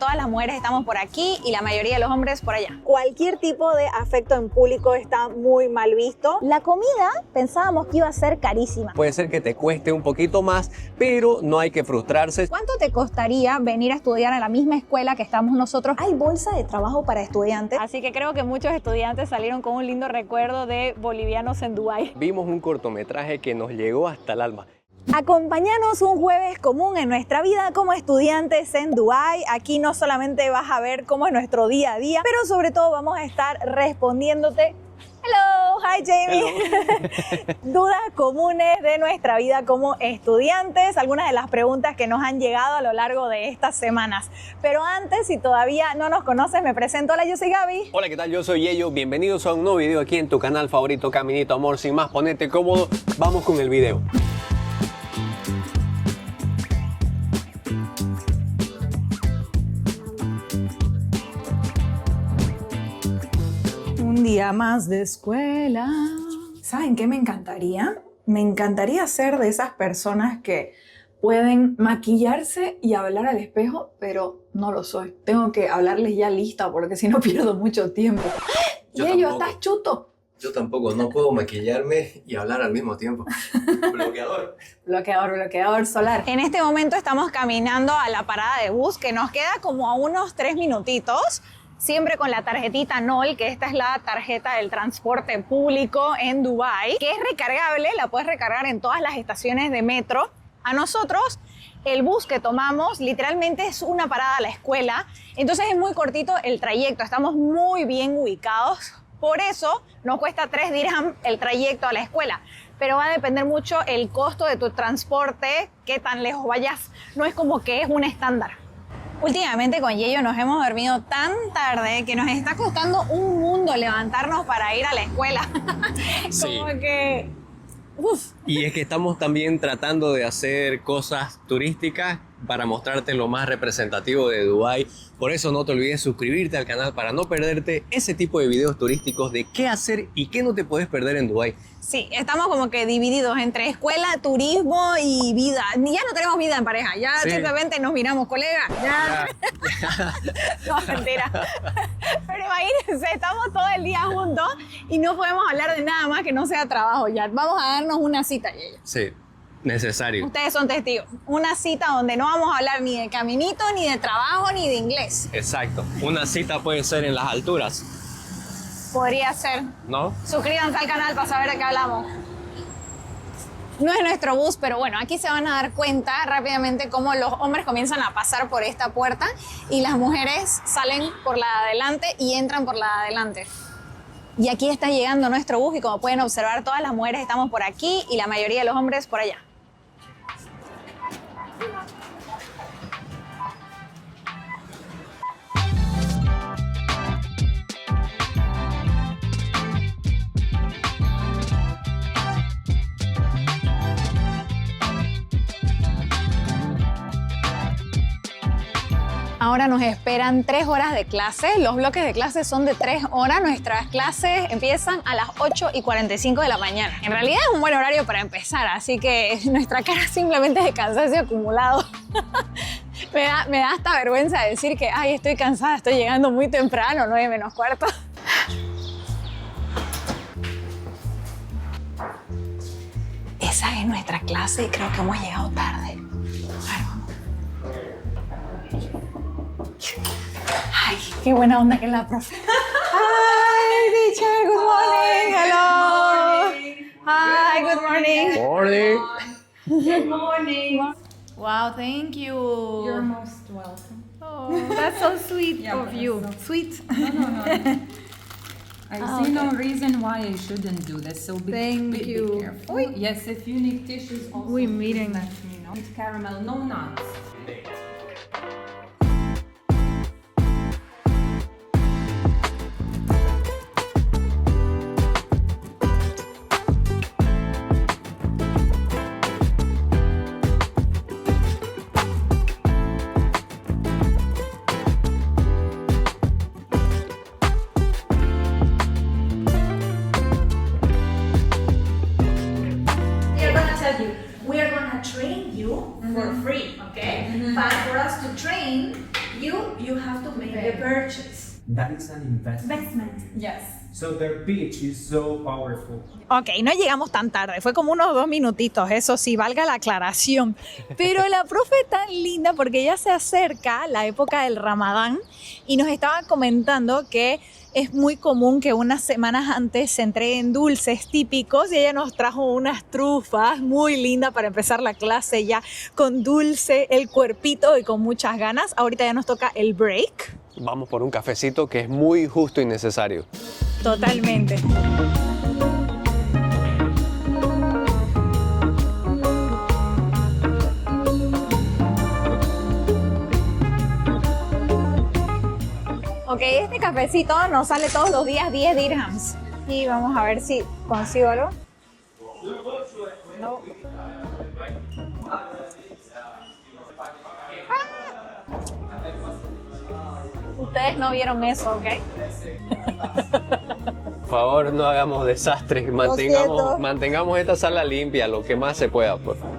Todas las mujeres estamos por aquí y la mayoría de los hombres por allá. Cualquier tipo de afecto en público está muy mal visto. La comida pensábamos que iba a ser carísima. Puede ser que te cueste un poquito más, pero no hay que frustrarse. ¿Cuánto te costaría venir a estudiar en la misma escuela que estamos nosotros? Hay bolsa de trabajo para estudiantes. Así que creo que muchos estudiantes salieron con un lindo recuerdo de bolivianos en Dubái. Vimos un cortometraje que nos llegó hasta el alma. Acompáñanos un jueves común en nuestra vida como estudiantes en Dubái. Aquí no solamente vas a ver cómo es nuestro día a día, pero sobre todo vamos a estar respondiéndote. Hello, hi Jamie. Hello. Dudas comunes de nuestra vida como estudiantes, algunas de las preguntas que nos han llegado a lo largo de estas semanas. Pero antes, si todavía no nos conoces, me presento. Hola, yo soy Gaby. Hola, ¿qué tal? Yo soy Yello. Bienvenidos a un nuevo video aquí en tu canal favorito, Caminito Amor. Sin más, ponete cómodo. Vamos con el video. Un día más de escuela. ¿Saben qué me encantaría? Me encantaría ser de esas personas que pueden maquillarse y hablar al espejo, pero no lo soy. Tengo que hablarles ya lista porque si no pierdo mucho tiempo. Yo Y ellos, tampoco. ¿estás chuto? Yo tampoco, no puedo maquillarme y hablar al mismo tiempo. Bloqueador. Bloqueador solar. En este momento estamos caminando a la parada de bus que nos queda como a unos 3 minutitos. Siempre con la tarjetita NOL, que esta es la tarjeta del transporte público en Dubái, que es recargable, la puedes recargar en todas las estaciones de metro. A nosotros, el bus que tomamos literalmente es una parada a la escuela, entonces es muy cortito el trayecto, estamos muy bien ubicados. Por eso nos cuesta 3 dirham el trayecto a la escuela, pero va a depender mucho el costo de tu transporte, qué tan lejos vayas, no es como que es un estándar. Últimamente con Yello nos hemos dormido tan tarde que nos está costando un mundo levantarnos para ir a la escuela. Sí. Como que... Y es que estamos también tratando de hacer cosas turísticas para mostrarte lo más representativo de Dubái. Por eso no te olvides suscribirte al canal para no perderte ese tipo de videos turísticos de qué hacer y qué no te puedes perder en Dubái. Sí, estamos como que divididos entre escuela, turismo y vida. Ya no tenemos vida en pareja, ya Sí. simplemente nos miramos, colega. Ya. No, mentira. Pero imagínense, estamos todo el día juntos y no podemos hablar de nada más que no sea trabajo ya. Vamos a darnos una cita, Yello. Sí, necesario. Ustedes son testigos. Una cita donde no vamos a hablar ni de caminito, ni de trabajo, ni de inglés. Exacto. Una cita puede ser en las alturas, Podría ser. ¿no? Suscríbanse al canal para saber de qué hablamos. No es nuestro bus, pero bueno, aquí se van a dar cuenta rápidamente cómo los hombres comienzan a pasar por esta puerta y las mujeres salen por la de adelante y entran por la de adelante. Y aquí está llegando nuestro bus y como pueden observar, todas las mujeres estamos por aquí y la mayoría de los hombres por allá. Ahora nos esperan 3 horas de clase. Los bloques de clase son de 3 horas. Nuestras clases empiezan a las 8:45 de la mañana. En realidad es un buen horario para empezar, así que nuestra cara simplemente es de cansancio acumulado. Me da hasta vergüenza decir que ay, estoy cansada, estoy llegando muy temprano, 9:45. Esa es nuestra clase y creo que hemos llegado tarde. Ay, qué buena onda que es la profe. Hi, teacher. Good morning. Hello. Hi, good morning. Morning. Good morning. Wow, thank you. You're most welcome. Oh, that's so sweet Yeah, of but you. that's Sweet. No. I see no reason why I shouldn't do this. So Thank be you. careful. Oi. Yes, if you need tissues, also We please meeting. let me know. With caramel, no nuts. We are gonna train you for free, okay? But have to make the purchase. That is an investment. Investment. Yes. So their pitch is so powerful. Ok, no llegamos tan tarde, fue como unos 2 minutitos, eso sí, valga la aclaración. Pero la profe es tan linda porque ya se acerca la época del Ramadán y nos estaba comentando que es muy común que unas semanas antes se entreguen dulces típicos y ella nos trajo unas trufas muy lindas para empezar la clase ya con dulce, el cuerpito y con muchas ganas. Ahorita ya nos toca el break. Vamos por un cafecito que es muy justo y necesario. Totalmente. Ok, este cafecito nos sale todos los días 10 dirhams. Y vamos a ver si consigo algo. No. Ustedes no vieron eso, ¿ok? Por favor, no hagamos desastres. siento. Mantengamos esta sala limpia lo que más se pueda, por favor.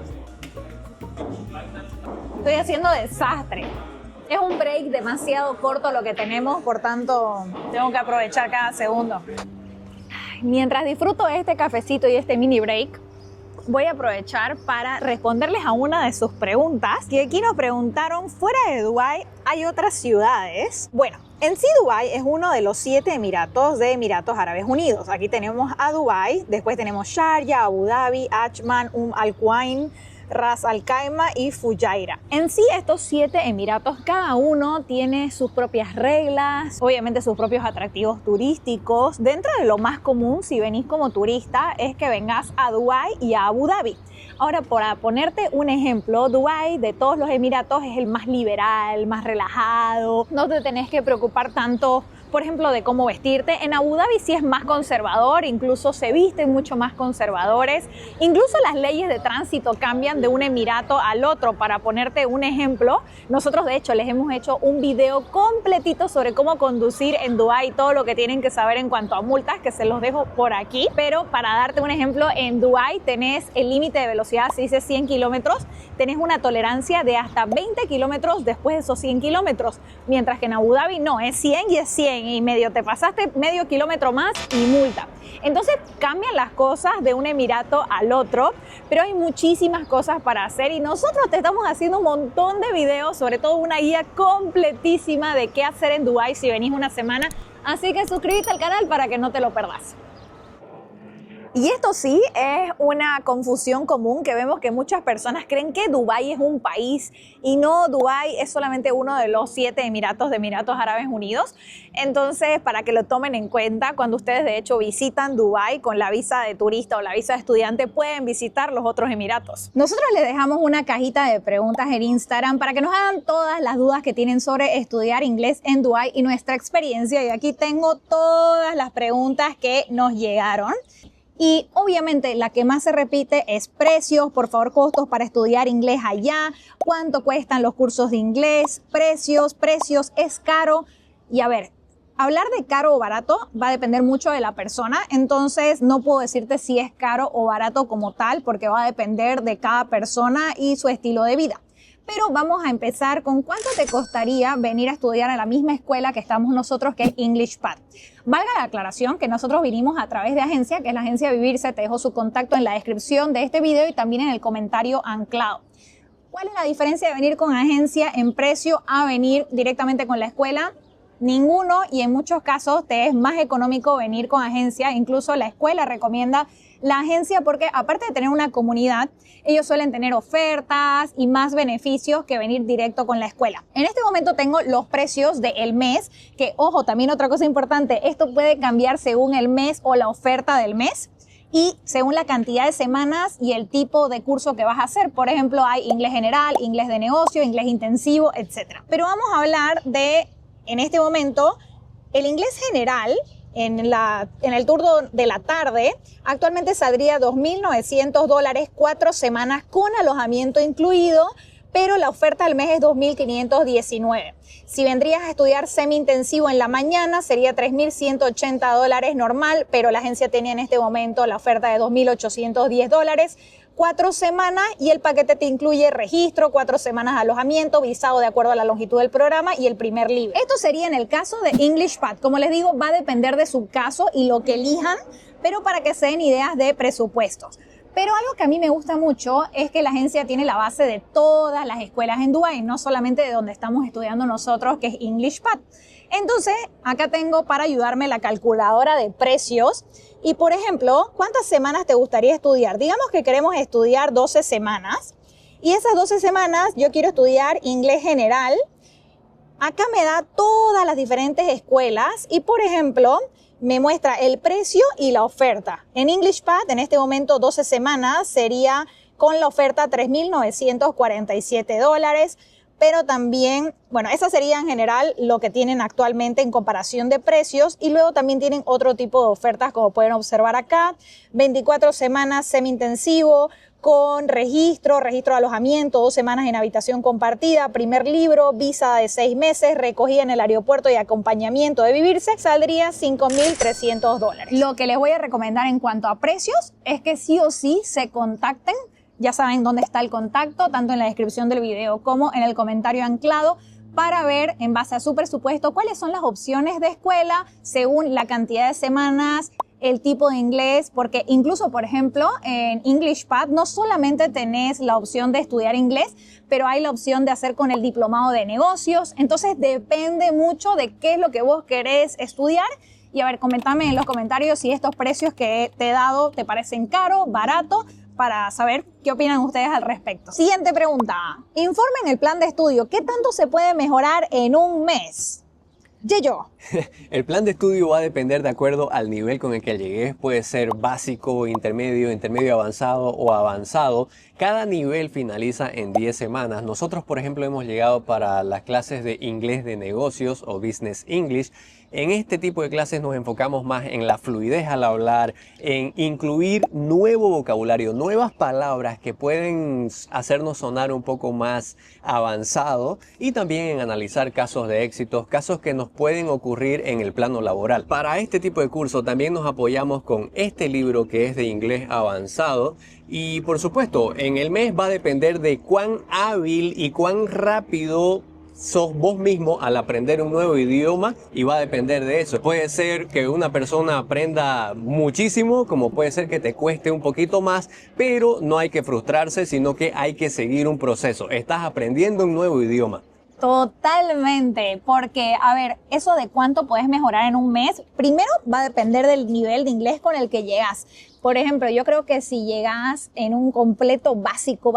Estoy haciendo desastre. Es un break demasiado corto lo que tenemos, por tanto, tengo que aprovechar cada segundo. Mientras disfruto de este cafecito y este mini break, voy a aprovechar para responderles a una de sus preguntas. Y aquí nos preguntaron, fuera de Dubái, ¿hay otras ciudades? Bueno, en sí Dubái es uno de los 7 emiratos de Emiratos Árabes Unidos. Aquí tenemos a Dubái, después tenemos Sharjah, Abu Dhabi, Ajman, Al Quwain, Ras Al Khaimah y Fujairah. En sí, estos 7 emiratos, cada uno tiene sus propias reglas, obviamente sus propios atractivos turísticos. Dentro de lo más común, si venís como turista, es que vengas a Dubái y a Abu Dhabi. Ahora, para ponerte un ejemplo, Dubái de todos los emiratos es el más liberal, más relajado. No te tenés que preocupar tanto, por ejemplo, de cómo vestirte. En Abu Dhabi sí es más conservador, incluso se visten mucho más conservadores. Incluso las leyes de tránsito cambian de un emirato al otro. Para ponerte un ejemplo, nosotros de hecho les hemos hecho un video completito sobre cómo conducir en Dubái, todo lo que tienen que saber en cuanto a multas, que se los dejo por aquí. Pero para darte un ejemplo, en Dubái tenés el límite de velocidad, se dice 100 kilómetros, tenés una tolerancia de hasta 20 kilómetros después de esos 100 kilómetros, mientras que en Abu Dhabi no, es 100 y es 100 y medio te pasaste medio kilómetro más y multa. Entonces cambian las cosas de un emirato al otro, pero hay muchísimas cosas para hacer y nosotros te estamos haciendo un montón de videos, sobre todo una guía completísima de qué hacer en Dubái si venís una semana, así que suscríbete al canal para que no te lo perdás. Y esto sí es una confusión común que vemos que muchas personas creen que Dubái es un país y no, Dubái es solamente uno de los 7 emiratos de Emiratos Árabes Unidos. Entonces, para que lo tomen en cuenta, cuando ustedes de hecho visitan Dubái con la visa de turista o la visa de estudiante, pueden visitar los otros emiratos. Nosotros les dejamos una cajita de preguntas en Instagram para que nos hagan todas las dudas que tienen sobre estudiar inglés en Dubái y nuestra experiencia. Y aquí tengo todas las preguntas que nos llegaron. Y obviamente la que más se repite es precios, por favor, costos para estudiar inglés allá, cuánto cuestan los cursos de inglés, precios, es caro. Y a ver, hablar de caro o barato va a depender mucho de la persona, entonces no puedo decirte si es caro o barato como tal, porque va a depender de cada persona y su estilo de vida. Pero vamos a empezar con cuánto te costaría venir a estudiar a la misma escuela que estamos nosotros, que es EnglishPad. Valga la aclaración que nosotros vinimos a través de agencia, que es la agencia Vivirse. Te dejo su contacto en la descripción de este video y también en el comentario anclado. ¿Cuál es la diferencia de venir con agencia en precio a venir directamente con la escuela? Ninguno, y en muchos casos te es más económico venir con agencia. Incluso la escuela recomienda la agencia porque aparte de tener una comunidad, ellos suelen tener ofertas y más beneficios que venir directo con la escuela. En este momento tengo los precios del mes, que ojo, también otra cosa importante, esto puede cambiar según el mes o la oferta del mes y según la cantidad de semanas y el tipo de curso que vas a hacer. Por ejemplo, hay inglés general, inglés de negocio, inglés intensivo, etc. Pero vamos a hablar de, en este momento, el inglés general. En el turno de la tarde, actualmente saldría $2.900, 4 semanas con alojamiento incluido, pero la oferta del mes es $2.519. Si vendrías a estudiar semi-intensivo en la mañana, sería $3.180 normal, pero la agencia tiene en este momento la oferta de $2.810. 4 semanas y el paquete te incluye registro, 4 semanas de alojamiento, visado de acuerdo a la longitud del programa y el primer libro. Esto sería en el caso de EnglishPad. Como les digo, va a depender de su caso y lo que elijan, pero para que se den ideas de presupuestos. Pero algo que a mí me gusta mucho es que la agencia tiene la base de todas las escuelas en Dubái, no solamente de donde estamos estudiando nosotros, que es EnglishPad. Entonces, acá tengo para ayudarme la calculadora de precios. Y, por ejemplo, ¿cuántas semanas te gustaría estudiar? Digamos que queremos estudiar 12 semanas. Y esas 12 semanas yo quiero estudiar inglés general. Acá me da todas las diferentes escuelas y, por ejemplo, me muestra el precio y la oferta. En EnglishPad, en este momento, 12 semanas sería con la oferta $3,947. Pero también, bueno, esas serían en general lo que tienen actualmente en comparación de precios. Y luego también tienen otro tipo de ofertas, como pueden observar acá. 24 semanas semi-intensivo, con registro de alojamiento, 2 semanas en habitación compartida, primer libro, visa de 6 meses, recogida en el aeropuerto y acompañamiento de vivirse, saldría $5,300. Lo que les voy a recomendar en cuanto a precios es que sí o sí se contacten. Ya saben dónde está el contacto, tanto en la descripción del video como en el comentario anclado, para ver en base a su presupuesto cuáles son las opciones de escuela según la cantidad de semanas, el tipo de inglés, porque incluso, por ejemplo, en EnglishPad no solamente tenés la opción de estudiar inglés, pero hay la opción de hacer con el diplomado de negocios. Entonces depende mucho de qué es lo que vos querés estudiar. Y a ver, comentame en los comentarios si estos precios que te he dado te parecen caro, barato, para saber qué opinan ustedes al respecto. Siguiente pregunta. Informen el plan de estudio. ¿Qué tanto se puede mejorar en un mes? Yeyo. El plan de estudio va a depender de acuerdo al nivel con el que llegues. Puede ser básico, intermedio, intermedio avanzado o avanzado. Cada nivel finaliza en 10 semanas. Nosotros, por ejemplo, hemos llegado para las clases de inglés de negocios o Business English. En este tipo de clases nos enfocamos más en la fluidez al hablar, en incluir nuevo vocabulario, nuevas palabras que pueden hacernos sonar un poco más avanzado y también en analizar casos de éxitos, casos que nos pueden ocurrir en el plano laboral. Para este tipo de curso también nos apoyamos con este libro que es de inglés avanzado. Y por supuesto, en el mes va a depender de cuán hábil y cuán rápido sos vos mismo al aprender un nuevo idioma y va a depender de eso. Puede ser que una persona aprenda muchísimo, como puede ser que te cueste un poquito más, pero no hay que frustrarse, sino que hay que seguir un proceso. Estás aprendiendo un nuevo idioma. Totalmente, porque a ver, eso de cuánto puedes mejorar en un mes, primero va a depender del nivel de inglés con el que llegas. Por ejemplo, yo creo que si llegas en un completo básico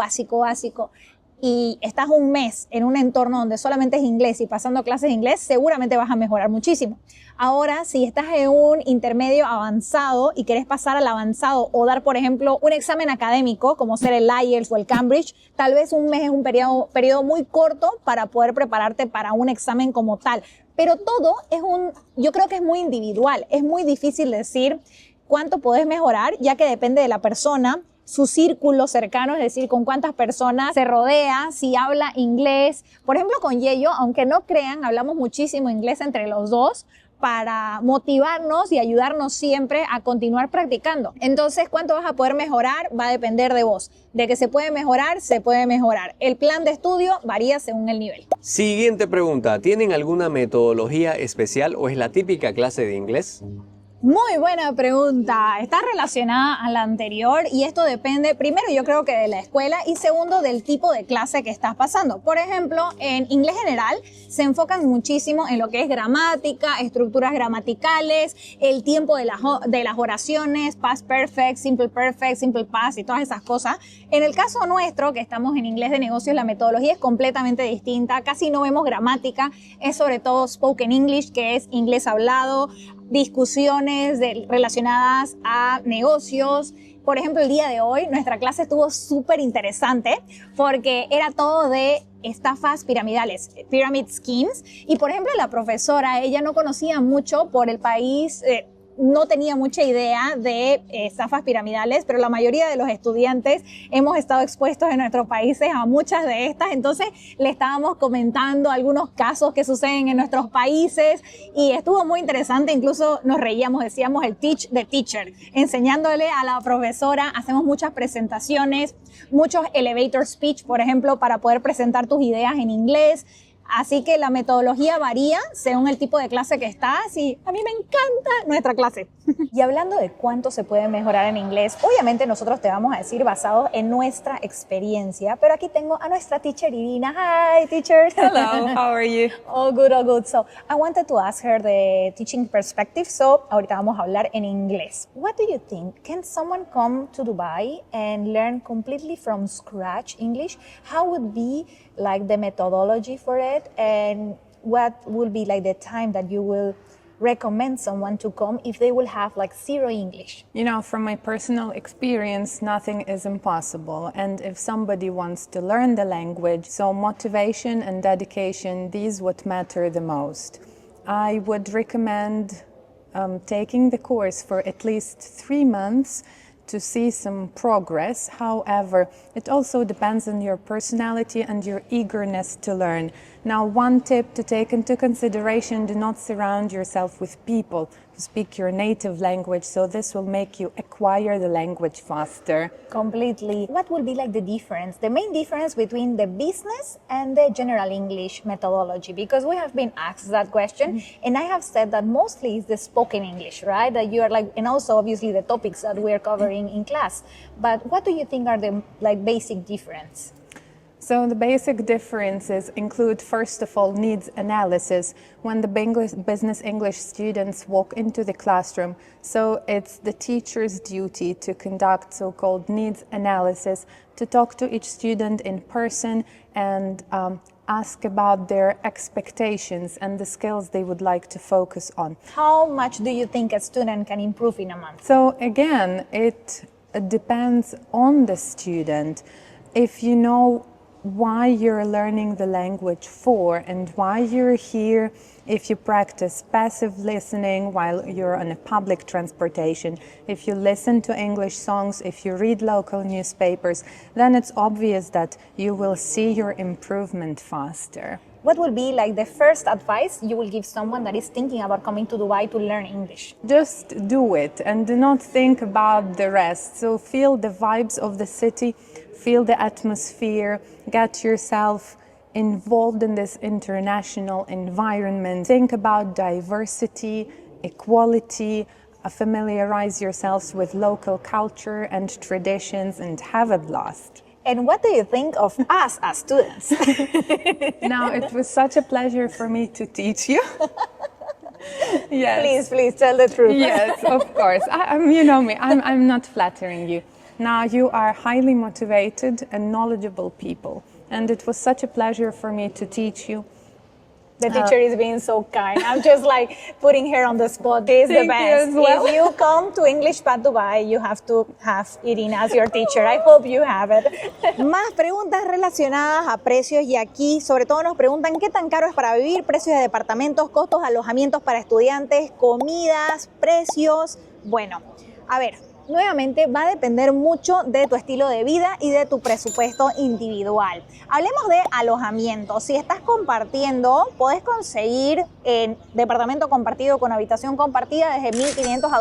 y estás un mes en un entorno donde solamente es inglés y pasando clases de inglés, seguramente vas a mejorar muchísimo. Ahora, si estás en un intermedio avanzado y querés pasar al avanzado o dar, por ejemplo, un examen académico, como ser el IELTS o el Cambridge, tal vez un mes es un periodo muy corto para poder prepararte para un examen como tal. Pero todo yo creo que es muy individual. Es muy difícil decir cuánto podés mejorar, ya que depende de la persona, su círculo cercano, es decir, con cuántas personas se rodea, si habla inglés. Por ejemplo, con Yeyo, aunque no crean, hablamos muchísimo inglés entre los dos para motivarnos y ayudarnos siempre a continuar practicando. Entonces, ¿cuánto vas a poder mejorar? Va a depender de vos. De que se puede mejorar, se puede mejorar. El plan de estudio varía según el nivel. Siguiente pregunta. ¿Tienen alguna metodología especial o es la típica clase de inglés? Muy buena pregunta. Está relacionada a la anterior y esto depende, primero yo creo que de la escuela y segundo del tipo de clase que estás pasando. Por ejemplo, en inglés general se enfocan muchísimo en lo que es gramática, estructuras gramaticales, el tiempo de las oraciones, past perfect, simple past y todas esas cosas. En el caso nuestro, que estamos en inglés de negocios, la metodología es completamente distinta. Casi no vemos gramática, es sobre todo spoken English, que es inglés hablado, discusiones relacionadas a negocios. Por ejemplo, el día de hoy nuestra clase estuvo súper interesante porque era todo de estafas piramidales, pyramid schemes. Y por ejemplo, la profesora, ella no conocía mucho por el país, no tenía mucha idea de estafas piramidales, pero la mayoría de los estudiantes hemos estado expuestos en nuestros países a muchas de estas. Entonces le estábamos comentando algunos casos que suceden en nuestros países y estuvo muy interesante. Incluso nos reíamos, decíamos el teach the teacher, enseñándole a la profesora. Hacemos muchas presentaciones, muchos elevator speech, por ejemplo, para poder presentar tus ideas en inglés. Así que la metodología varía según el tipo de clase que estás y a mí me encanta nuestra clase. Y hablando de cuánto se puede mejorar en inglés, obviamente nosotros te vamos a decir basado en nuestra experiencia, pero aquí tengo a nuestra teacher Irina. Hi, teacher. Hello, how are you? All good, all good. So I wanted to ask her the teaching perspective. So ahorita vamos a hablar en inglés. What do you think? Can someone come to Dubai and learn completely from scratch English? How would be like the methodology for it, and what will be like the time that you will recommend someone to come if they will have like zero English? You know, from my personal experience, nothing is impossible. And if somebody wants to learn the language, so motivation and dedication, these what matter the most. I would recommend taking the course for at least 3 months to see some progress. However, it also depends on your personality and your eagerness to learn. Now, one tip to take into consideration, do not surround yourself with people who speak your native language, so this will make you acquire the language faster. Completely. What will be like the difference, the main difference between the business and the general English methodology? Because we have been asked that question, and I have said that mostly it's the spoken English, right? That you are like, and also obviously the topics that we are covering in class. But what do you think are the like basic difference? So the basic differences include, first of all, needs analysis when the business English students walk into the classroom. So it's the teacher's duty to conduct so-called needs analysis, to talk to each student in person and ask about their expectations and the skills they would like to focus on. How much do you think a student can improve in a month? So again, it depends on the student. If you know why you're learning the language for and why you're here, if you practice passive listening while you're on a public transportation, if you listen to English songs, if you read local newspapers, then it's obvious that you will see your improvement faster. What will be like the first advice you will give someone that is thinking about coming to Dubai to learn English? Just do it and do not think about the rest. So feel the vibes of the city, feel the atmosphere, get yourself involved in this international environment. Think about diversity, equality, familiarize yourselves with local culture and traditions, and have a blast. And what do you think of us as students? Now, it was such a pleasure for me to teach you. Yes. Please tell the truth. Yes, of course. You know me, I'm not flattering you. Now, you are highly motivated and knowledgeable people, and it was such a pleasure for me to teach you. The teacher is being so kind. I'm just like putting her on the spot. She's the Thank you best. as well. If you come to English Pad Dubai, you have to have Irina as your teacher. I hope you have it. Más preguntas relacionadas a precios, y aquí sobre todo nos preguntan qué tan caro es para vivir, precios de departamentos, costos de alojamientos para estudiantes, comidas, precios. Bueno, a ver. Nuevamente va a depender mucho de tu estilo de vida y de tu presupuesto individual. Hablemos de alojamiento. Si estás compartiendo, puedes conseguir en departamento compartido con habitación compartida desde 1.500 a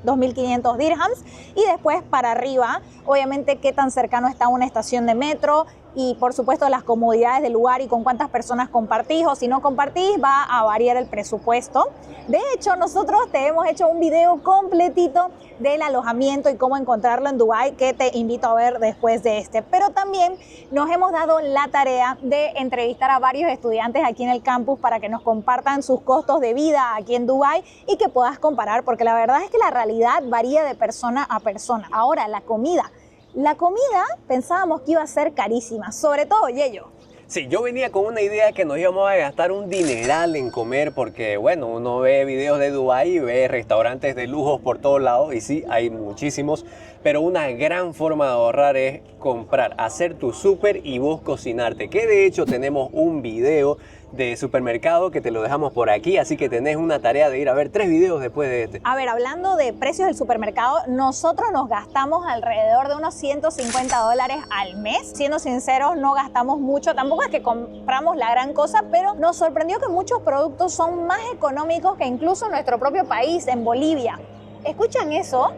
2.500 dirhams, y después para arriba, obviamente qué tan cercano está una estación de metro y por supuesto las comodidades del lugar y con cuántas personas compartís, o si no compartís va a variar el presupuesto. De hecho, nosotros te hemos hecho un video completito del alojamiento y cómo encontrarlo en Dubái, que te invito a ver después de este. Pero también nos hemos dado la tarea de entrevistar a varios estudiantes aquí en el campus para que nos compartan sus costos de vida aquí en Dubái y que puedas comparar, porque la verdad es que la realidad varía de persona a persona. Ahora, la comida. La comida pensábamos que iba a ser carísima, sobre todo Yello. Sí, yo venía con una idea que nos íbamos a gastar un dineral en comer porque, bueno, uno ve videos de Dubái y ve restaurantes de lujos por todos lados, y sí, hay muchísimos, pero una gran forma de ahorrar es comprar, hacer tu súper y vos cocinarte, que de hecho tenemos un video de supermercado que te lo dejamos por aquí, así que tenés una tarea de ir a ver 3 videos después de este. A ver, hablando de precios del supermercado, nosotros nos gastamos alrededor de unos $150 al mes. Siendo sinceros, no gastamos mucho, tampoco es que compramos la gran cosa, pero nos sorprendió que muchos productos son más económicos que incluso en nuestro propio país, en Bolivia. ¿Escuchan eso?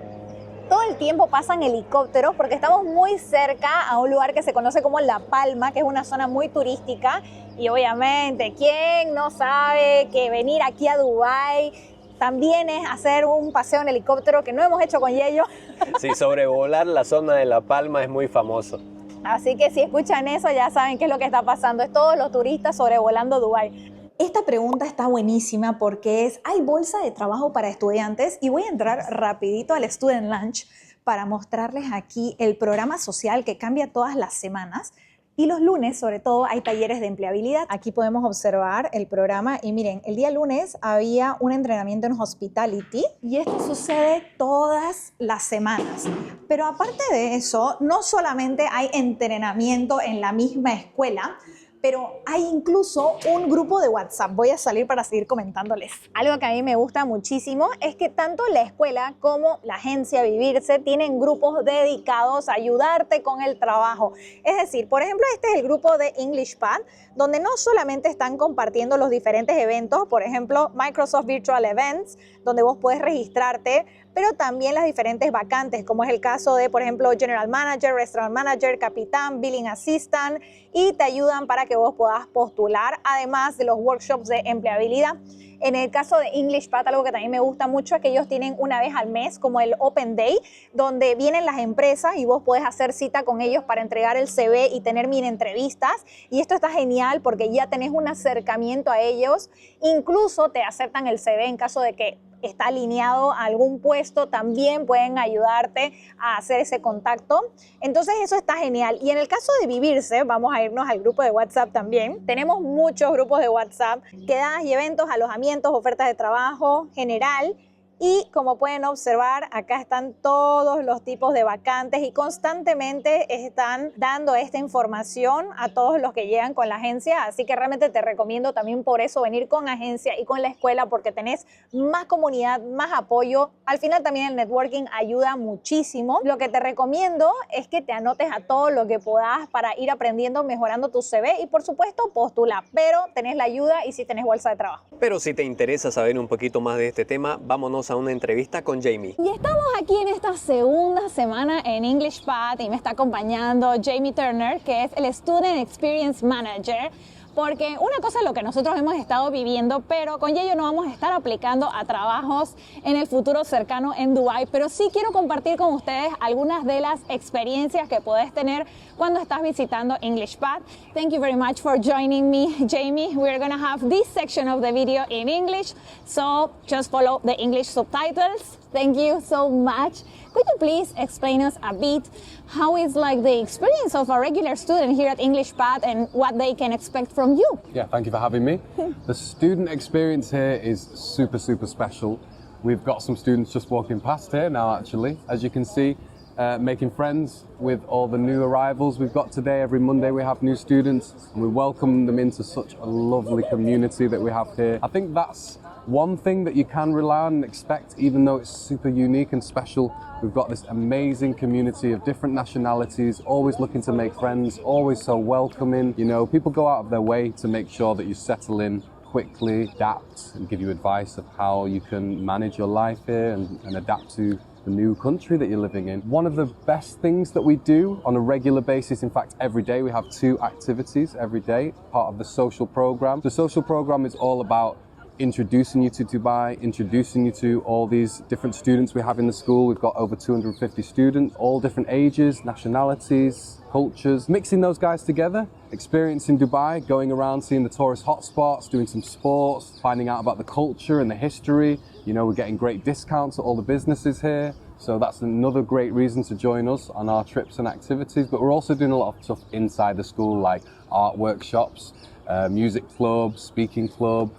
Todo el tiempo pasan helicópteros porque estamos muy cerca a un lugar que se conoce como La Palma, que es una zona muy turística. Y obviamente, ¿quién no sabe que venir aquí a Dubái también es hacer un paseo en helicóptero que no hemos hecho con Yello? Sí, sobrevolar la zona de La Palma es muy famoso. Así que si escuchan eso ya saben qué es lo que está pasando. Es todos los turistas sobrevolando Dubái. Esta pregunta está buenísima porque ¿hay bolsa de trabajo para estudiantes? Y voy a entrar rapidito al Student Lunch para mostrarles aquí el programa social que cambia todas las semanas. Y los lunes, sobre todo, hay talleres de empleabilidad. Aquí podemos observar el programa y miren, el día lunes había un entrenamiento en Hospitality y esto sucede todas las semanas. Pero aparte de eso, no solamente hay entrenamiento en la misma escuela, pero hay incluso un grupo de WhatsApp. Voy a salir para seguir comentándoles. Algo que a mí me gusta muchísimo es que tanto la escuela como la agencia Vivirse tienen grupos dedicados a ayudarte con el trabajo. Es decir, por ejemplo, este es el grupo de EnglishPad, donde no solamente están compartiendo los diferentes eventos, por ejemplo, Microsoft Virtual Events, donde vos puedes registrarte, pero también las diferentes vacantes, como es el caso de, por ejemplo, General Manager, Restaurant Manager, Capitán, Billing Assistant, y te ayudan para que vos puedas postular, además de los workshops de empleabilidad. En el caso de EnglishPad, algo que también me gusta mucho es que ellos tienen una vez al mes como el Open Day, donde vienen las empresas y vos podés hacer cita con ellos para entregar el CV y tener mini entrevistas. Y esto está genial porque ya tenés un acercamiento a ellos. Incluso te aceptan el CV en caso de que está alineado a algún puesto, también pueden ayudarte a hacer ese contacto. Entonces eso está genial. Y en el caso de Vivirse, vamos a irnos al grupo de WhatsApp también. Tenemos muchos grupos de WhatsApp, quedadas y eventos, alojamientos, ofertas de trabajo, general. Y como pueden observar, acá están todos los tipos de vacantes y constantemente están dando esta información a todos los que llegan con la agencia. Así que realmente te recomiendo también por eso venir con agencia y con la escuela, porque tenés más comunidad, más apoyo. Al final también el networking ayuda muchísimo. Lo que te recomiendo es que te anotes a todo lo que puedas para ir aprendiendo, mejorando tu CV y por supuesto postula, pero tenés la ayuda y sí tenés bolsa de trabajo. Pero si te interesa saber un poquito más de este tema, vámonos a una entrevista con Jamie. Y estamos aquí en esta segunda semana en EnglishPad y me está acompañando Jamie Turner, que es el Student Experience Manager. Porque una cosa es lo que nosotros hemos estado viviendo, pero con ello no vamos a estar aplicando a trabajos en el futuro cercano en Dubái, pero sí quiero compartir con ustedes algunas de las experiencias que puedes tener cuando estás visitando EnglishPad. Thank you very much for joining me, Jamie. We're going to have this section of the video in English, so just follow the English subtitles. Thank you so much. Could you please explain us a bit how is like the experience of a regular student here at EnglishPad and what they can expect from you? Yeah, thank you for having me. The student experience here is super, super special. We've got some students just walking past here now, actually. As you can see, making friends with all the new arrivals we've got today. Every Monday we have new students and we welcome them into such a lovely community that we have here. I think that's one thing that you can rely on and expect, even though it's super unique and special. We've got this amazing community of different nationalities, always looking to make friends, always so welcoming. You know, people go out of their way to make sure that you settle in quickly, adapt, and give you advice of how you can manage your life here and adapt to the new country that you're living in. One of the best things that we do on a regular basis, in fact every day, we have 2 activities every day, part of the social program. The social program is all about introducing you to Dubai, introducing you to all these different students we have in the school. We've got over 250 students, all different ages, nationalities, cultures, mixing those guys together, experiencing Dubai, going around seeing the tourist hotspots, doing some sports, finding out about the culture and the history. You know, we're getting great discounts at all the businesses here. So that's another great reason to join us on our trips and activities. But we're also doing a lot of stuff inside the school, like art workshops, music club, speaking club,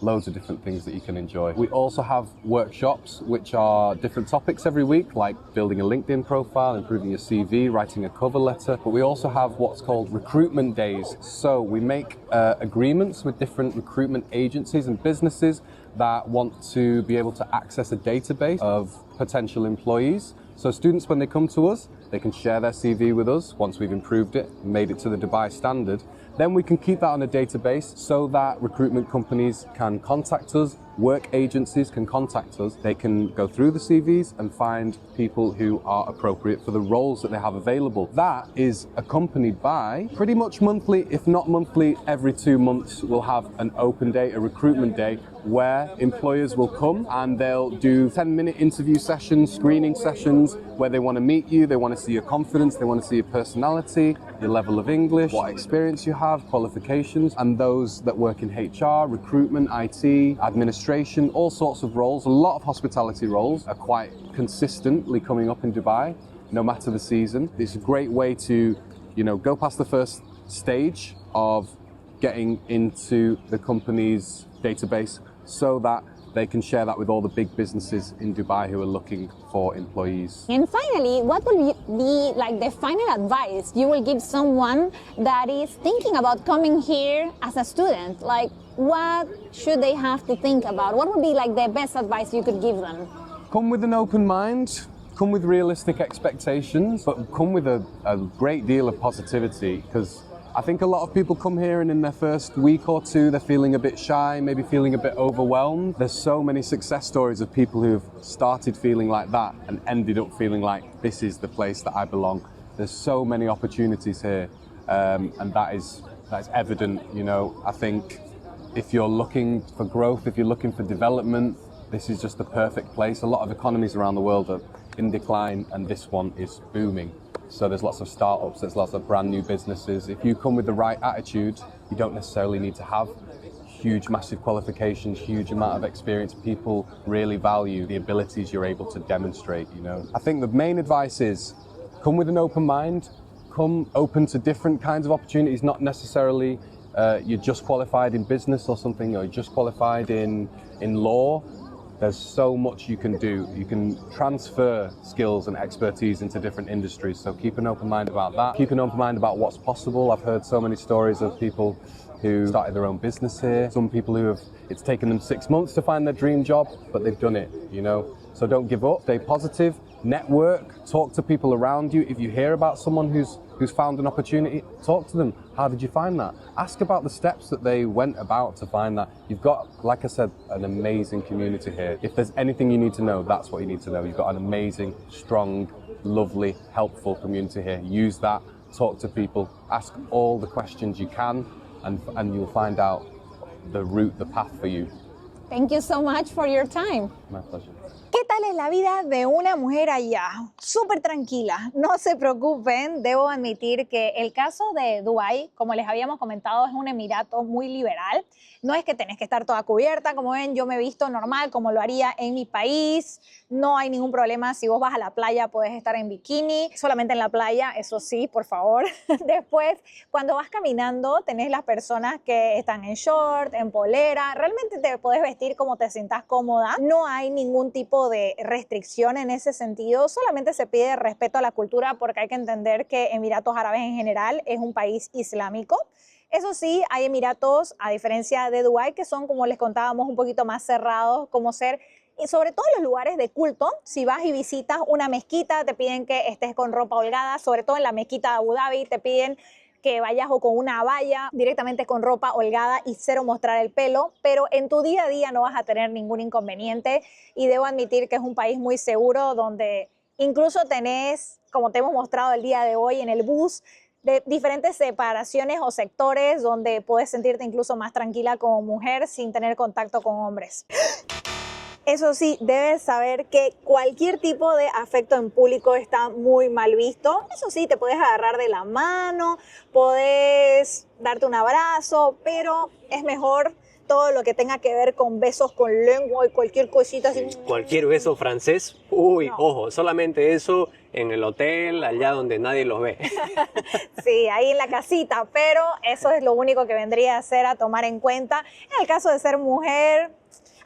loads of different things that you can enjoy. We also have workshops which are different topics every week, like building a LinkedIn profile, improving your CV, writing a cover letter. But we also have what's called recruitment days. So we make agreements with different recruitment agencies and businesses that want to be able to access a database of potential employees. So students, when they come to us, they can share their CV with us once we've improved it, made it to the Dubai standard. Then we can keep that on a database so that recruitment companies can contact us, work agencies can contact us. They can go through the CVs and find people who are appropriate for the roles that they have available. That is accompanied by pretty much monthly, if not monthly, every 2 months, we'll have an open day, a recruitment day, where employers will come and they'll do 10-minute interview sessions, screening sessions, where they want to meet you, they want to see your confidence, they want to see your personality, your level of English, what experience you have, qualifications, and those that work in HR, recruitment, IT, administration, all sorts of roles. A lot of hospitality roles are quite consistently coming up in Dubai, no matter the season. It's a great way to, go past the first stage of getting into the company's database so that they can share that with all the big businesses in Dubai who are looking for employees. And finally, what will be like the final advice you will give someone that is thinking about coming here as a student? Like, what should they have to think about? What would be like the best advice you could give them? Come with an open mind, come with realistic expectations, but come with a great deal of positivity, because I think a lot of people come here and in their first week or two, they're feeling a bit shy, maybe feeling a bit overwhelmed. There's so many success stories of people who've started feeling like that and ended up feeling like this is the place that I belong. There's so many opportunities here, and that is evident. I think if you're looking for growth, if you're looking for development, this is just the perfect place. A lot of economies around the world are in decline, and this one is booming. So there's lots of startups, there's lots of brand new businesses. If you come with the right attitude, you don't necessarily need to have huge, massive qualifications, huge amount of experience. People really value the abilities you're able to demonstrate, I think the main advice is come with an open mind, come open to different kinds of opportunities, not necessarily you're just qualified in business or something, or you're just qualified in law. There's so much you can do. You can transfer skills and expertise into different industries. So keep an open mind about that. Keep an open mind about what's possible. I've heard so many stories of people who started their own business here. Some people who it's taken them 6 months to find their dream job, but they've done it, So don't give up, stay positive, network, talk to people around you. If you hear about someone who's found an opportunity, talk to them. How did you find that? Ask about the steps that they went about to find that. You've got, like I said, an amazing community here. If there's anything you need to know, that's what you need to know. You've got an amazing, strong, lovely, helpful community here. Use that, talk to people, ask all the questions you can, and you'll find out the route, the path for you. Thank you so much for your time. My pleasure. ¿Qué tal es la vida de una mujer allá? Súper tranquila, no se preocupen. Debo admitir que el caso de Dubái, como les habíamos comentado, es un emirato muy liberal. No es que tenés que estar toda cubierta, como ven, yo me he visto normal como lo haría en mi país. No hay ningún problema, si vos vas a la playa podés estar en bikini, solamente en la playa, eso sí, por favor. Después, cuando vas caminando, tenés las personas que están en short, en polera, realmente te podés vestir como te sientas cómoda. No hay ningún tipo de restricción en ese sentido, solamente se pide respeto a la cultura porque hay que entender que Emiratos Árabes en general es un país islámico. Eso sí, hay emiratos, a diferencia de Dubái, que son, como les contábamos, un poquito más cerrados, como ser, y sobre todo en los lugares de culto. Si vas y visitas una mezquita, te piden que estés con ropa holgada, sobre todo en la mezquita de Abu Dhabi, te piden que vayas o con una abaya, directamente con ropa holgada y cero mostrar el pelo, pero en tu día a día no vas a tener ningún inconveniente, y debo admitir que es un país muy seguro, donde incluso tenés, como te hemos mostrado el día de hoy en el bus, de diferentes separaciones o sectores donde puedes sentirte incluso más tranquila como mujer sin tener contacto con hombres. Eso sí, debes saber que cualquier tipo de afecto en público está muy mal visto. Eso sí, te puedes agarrar de la mano, puedes darte un abrazo, pero es mejor todo lo que tenga que ver con besos con lengua y cualquier cosita así. Cualquier beso francés, uy, No. ojo, solamente eso en el hotel, allá donde nadie los ve. Sí, ahí en la casita, pero eso es lo único que vendría a ser a tomar en cuenta en el caso de ser mujer.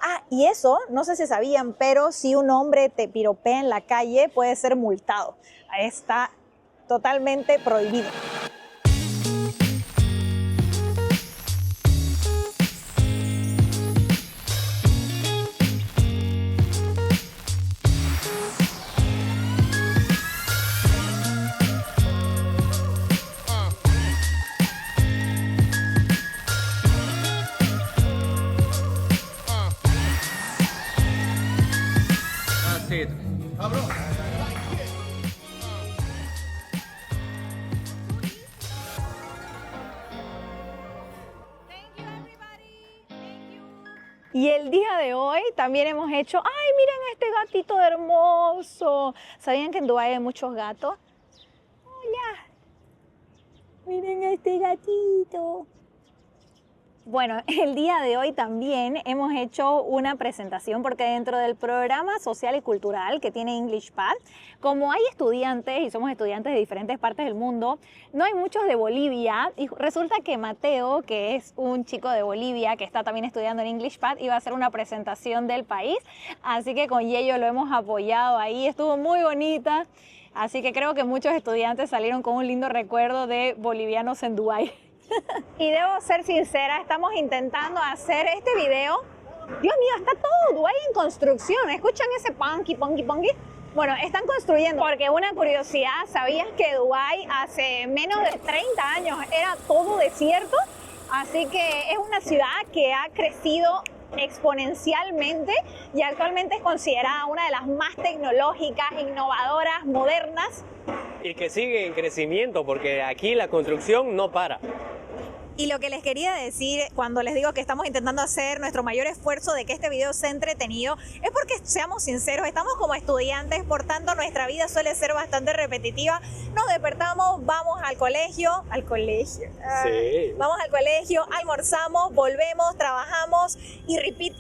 Ah, y eso, no sé si sabían, pero si un hombre te piropea en la calle, puede ser multado. Ahí está totalmente prohibido. That's it. Y el día de hoy también hemos hecho, ¡ay, miren este gatito hermoso! ¿Sabían que en Dubái hay muchos gatos? Hola, miren este gatito. Bueno, el día de hoy también hemos hecho una presentación porque dentro del programa social y cultural que tiene EnglishPad, como hay estudiantes y somos estudiantes de diferentes partes del mundo, no hay muchos de Bolivia y resulta que Mateo, que es un chico de Bolivia que está también estudiando en EnglishPad, iba a hacer una presentación del país, así que con Yello lo hemos apoyado ahí, estuvo muy bonita, así que creo que muchos estudiantes salieron con un lindo recuerdo de bolivianos en Dubái. Y debo ser sincera, estamos intentando hacer este video. Dios mío, está todo Dubái en construcción. ¿Escuchan ese punky? Bueno, están construyendo porque una curiosidad, ¿sabías que Dubái hace menos de 30 años era todo desierto? Así que es una ciudad que ha crecido exponencialmente y actualmente es considerada una de las más tecnológicas, innovadoras, modernas. Y que sigue en crecimiento porque aquí la construcción no para. Y lo que les quería decir cuando les digo que estamos intentando hacer nuestro mayor esfuerzo de que este video sea entretenido es porque, seamos sinceros, estamos como estudiantes, por tanto nuestra vida suele ser bastante repetitiva. Nos despertamos, vamos al colegio, Sí. vamos al colegio, almorzamos, volvemos, trabajamos y repeat.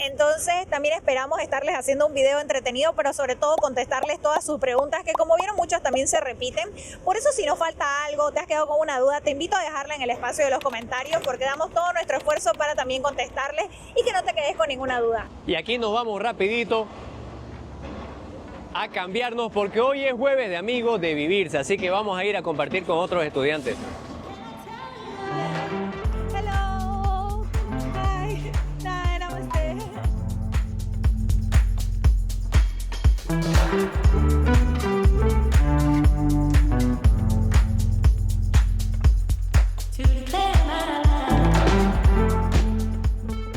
Entonces también esperamos estarles haciendo un video entretenido, pero sobre todo contestarles todas sus preguntas que, como vieron, muchas también se repiten. Por eso, si nos falta algo, te has quedado con una duda, te invito a dejarla en el espacio de los comentarios porque damos todo nuestro esfuerzo para también contestarles y que no te quedes con ninguna duda. Y aquí nos vamos rapidito a cambiarnos porque hoy es jueves de amigos de vivirse, así que vamos a ir a compartir con otros estudiantes. Hello. Hi. Namaste.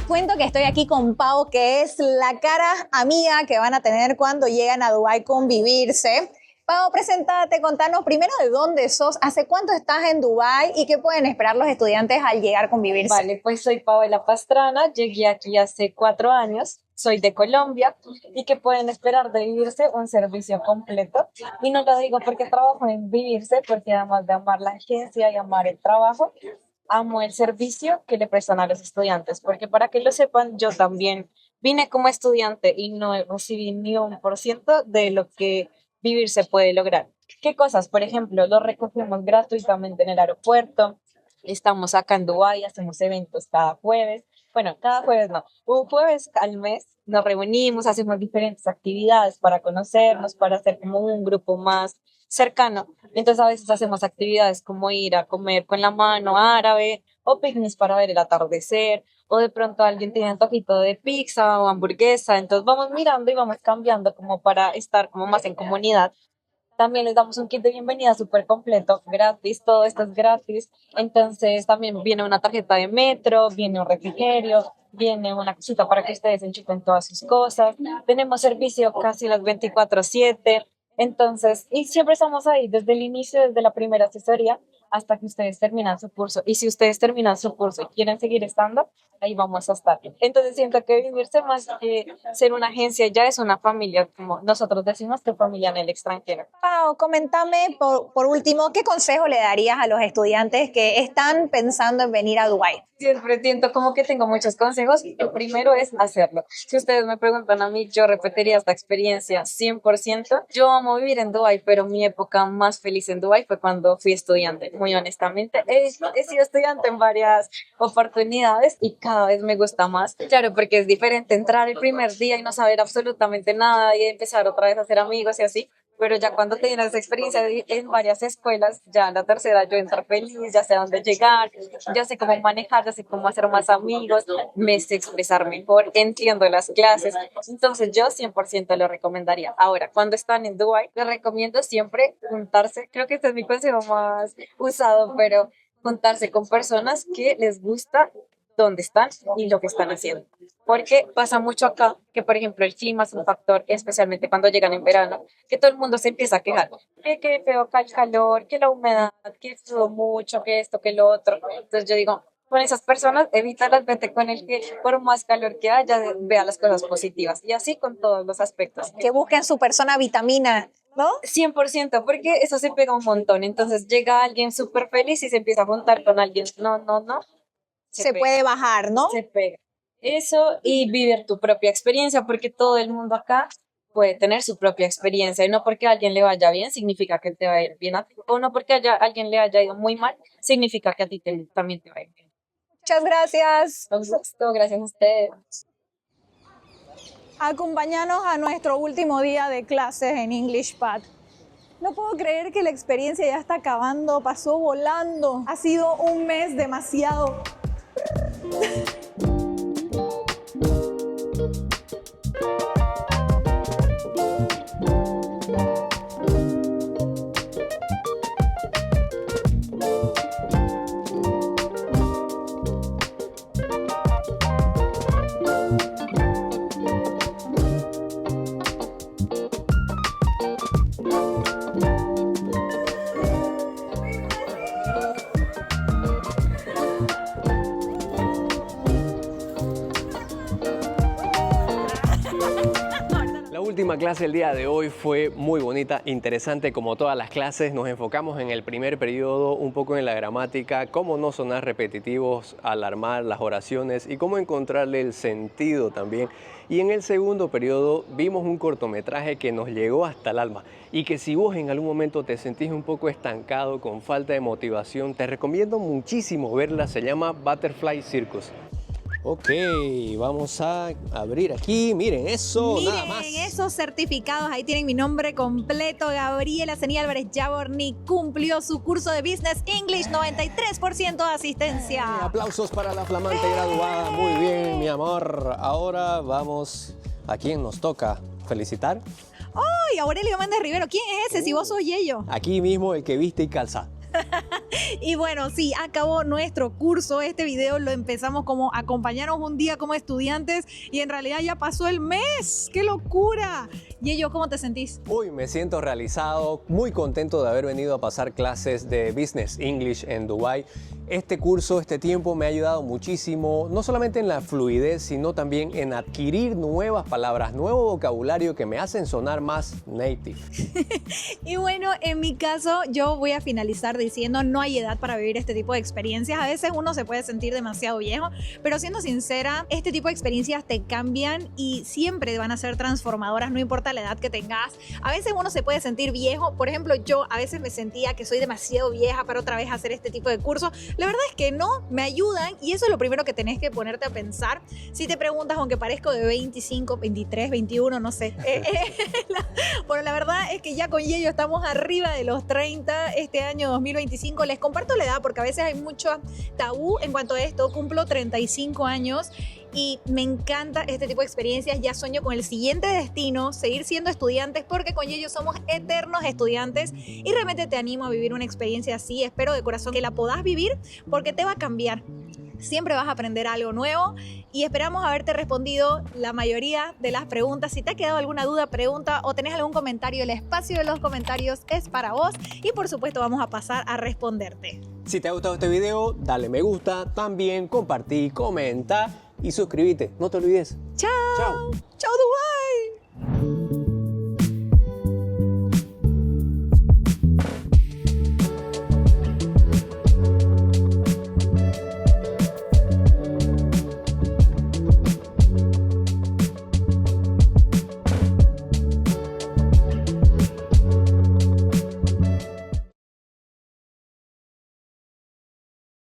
Cuento que estoy aquí con Pau, que es la cara amiga que van a tener cuando llegan a Dubái convivirse. Pau, preséntate, contanos primero de dónde sos, hace cuánto estás en Dubái y qué pueden esperar los estudiantes al llegar a convivirse. Vale, pues soy Paola Pastrana, llegué aquí hace 4 años, soy de Colombia y que pueden esperar de vivirse un servicio completo. Y no lo digo porque trabajo en vivirse, porque además de amar la agencia y amar el trabajo, amo el servicio que le prestan a los estudiantes, porque para que lo sepan, yo también vine como estudiante y no recibí ni 1% de lo que vivirse puede lograr. ¿Qué cosas? Por ejemplo, lo recogemos gratuitamente en el aeropuerto, estamos acá en Dubái, hacemos eventos cada jueves, bueno, cada jueves no, un jueves al mes nos reunimos, hacemos diferentes actividades para conocernos, para hacer como un grupo más cercano. Entonces a veces hacemos actividades como ir a comer con la mano árabe o picnics para ver el atardecer, o de pronto alguien tiene antojito de pizza o hamburguesa, entonces vamos mirando y vamos cambiando como para estar como más en comunidad. También les damos un kit de bienvenida súper completo, gratis, todo esto es gratis. Entonces también viene una tarjeta de metro, viene un refrigerio, viene una cosita para que ustedes enchufen todas sus cosas. Tenemos servicio casi las 24/7. Entonces, y siempre estamos ahí desde el inicio, desde la primera asesoría hasta que ustedes terminan su curso. Y si ustedes terminan su curso y quieren seguir estando, ahí vamos a estar. Entonces siento que vivirse más que ser una agencia ya es una familia, como nosotros decimos, que familia en el extranjero. Pau, comentame por último, ¿qué consejo le darías a los estudiantes que están pensando en venir a Dubái? Siempre siento como que tengo muchos consejos. El primero es hacerlo. Si ustedes me preguntan a mí, yo repetiría esta experiencia 100%. Yo amo vivir en Dubái, pero mi época más feliz en Dubái fue cuando fui estudiante. Muy honestamente, he sido estudiante en varias oportunidades y cada vez me gusta más. Claro, porque es diferente entrar el primer día y no saber absolutamente nada y empezar otra vez a hacer amigos y así. Pero ya cuando tienes experiencia en varias escuelas, ya en la tercera yo entro feliz, ya sé a dónde llegar, ya sé cómo manejar, ya sé cómo hacer más amigos, me sé expresar mejor, entiendo las clases. Entonces yo 100% lo recomendaría. Ahora, cuando están en Dubái, les recomiendo siempre juntarse, creo que este es mi consejo más usado, pero juntarse con personas que les gusta dónde están y lo que están haciendo. Porque pasa mucho acá que, por ejemplo, el clima es un factor, especialmente cuando llegan en verano, que todo el mundo se empieza a quejar. Que feo el calor, que la humedad, que sudo mucho, que esto, que lo otro. Entonces yo digo, con esas personas, evítalas, vete con el que por más calor que haya, vea las cosas positivas. Y así con todos los aspectos. Que busquen su persona vitamina, ¿no? 100%, porque eso se pega un montón. Entonces llega alguien súper feliz y se empieza a juntar con alguien. No. Se puede bajar, ¿no? Se pega. Eso y vivir tu propia experiencia, porque todo el mundo acá puede tener su propia experiencia y no porque a alguien le vaya bien significa que te va a ir bien a ti, o no porque a alguien le haya ido muy mal significa que a ti también te va a ir bien. Muchas gracias. Con gusto, gracias a ustedes. Acompáñanos a nuestro último día de clases en English Pad. No puedo creer que la experiencia ya está acabando, pasó volando. Ha sido un mes demasiado. La última clase del día de hoy fue muy bonita, interesante como todas las clases. Nos enfocamos en el primer periodo un poco en la gramática, cómo no sonar repetitivos al armar las oraciones y cómo encontrarle el sentido también. Y en el segundo periodo vimos un cortometraje que nos llegó hasta el alma y que si vos en algún momento te sentís un poco estancado, con falta de motivación, te recomiendo muchísimo verla. Se llama Butterfly Circus. Ok, vamos a abrir aquí. Miren eso, nada más. Miren esos certificados, ahí tienen mi nombre completo. Gabriela Zení Álvarez Yaborni cumplió su curso de Business English, 93% de asistencia. Aplausos para la flamante graduada. Muy bien, mi amor. Ahora vamos a quién nos toca felicitar. ¡Ay, Aurelio Méndez Rivero! ¿Quién es ese si vos sos Yello? Aquí mismo el que viste y calza. Y bueno, sí, acabó nuestro curso. Este video lo empezamos como acompañarnos un día como estudiantes y en realidad ya pasó el mes. ¡Qué locura! Yello, ¿cómo te sentís? Uy, me siento realizado, muy contento de haber venido a pasar clases de Business English en Dubái. Este curso, este tiempo me ha ayudado muchísimo, no solamente en la fluidez, sino también en adquirir nuevas palabras, nuevo vocabulario que me hacen sonar más native. Y bueno, en mi caso, yo voy a finalizar diciendo no hay edad para vivir este tipo de experiencias. A veces uno se puede sentir demasiado viejo, pero siendo sincera, este tipo de experiencias te cambian y siempre van a ser transformadoras, no importa la edad que tengas. A veces uno se puede sentir viejo. Por ejemplo, yo a veces me sentía que soy demasiado vieja para otra vez hacer este tipo de cursos. La verdad es que no, me ayudan y eso es lo primero que tenés que ponerte a pensar. Si te preguntas, aunque parezco de 25, 23, 21, no sé. Bueno, la verdad es que ya con Yello estamos arriba de los 30 este año 2025. Les comparto la edad porque a veces hay mucho tabú en cuanto a esto. Cumplo 35 años y me encanta este tipo de experiencias. Ya sueño con el siguiente destino, seguir siendo estudiantes, porque con ellos somos eternos estudiantes y realmente te animo a vivir una experiencia así. Espero de corazón que la podás vivir porque te va a cambiar. Siempre vas a aprender algo nuevo y esperamos haberte respondido la mayoría de las preguntas. Si te ha quedado alguna duda, pregunta o tenés algún comentario, el espacio de los comentarios es para vos y por supuesto vamos a pasar a responderte. Si te ha gustado este video, dale me gusta, también compartí, comenta y suscríbete. No te olvides. ¡Chao! Chao. ¡Chao, Dubái!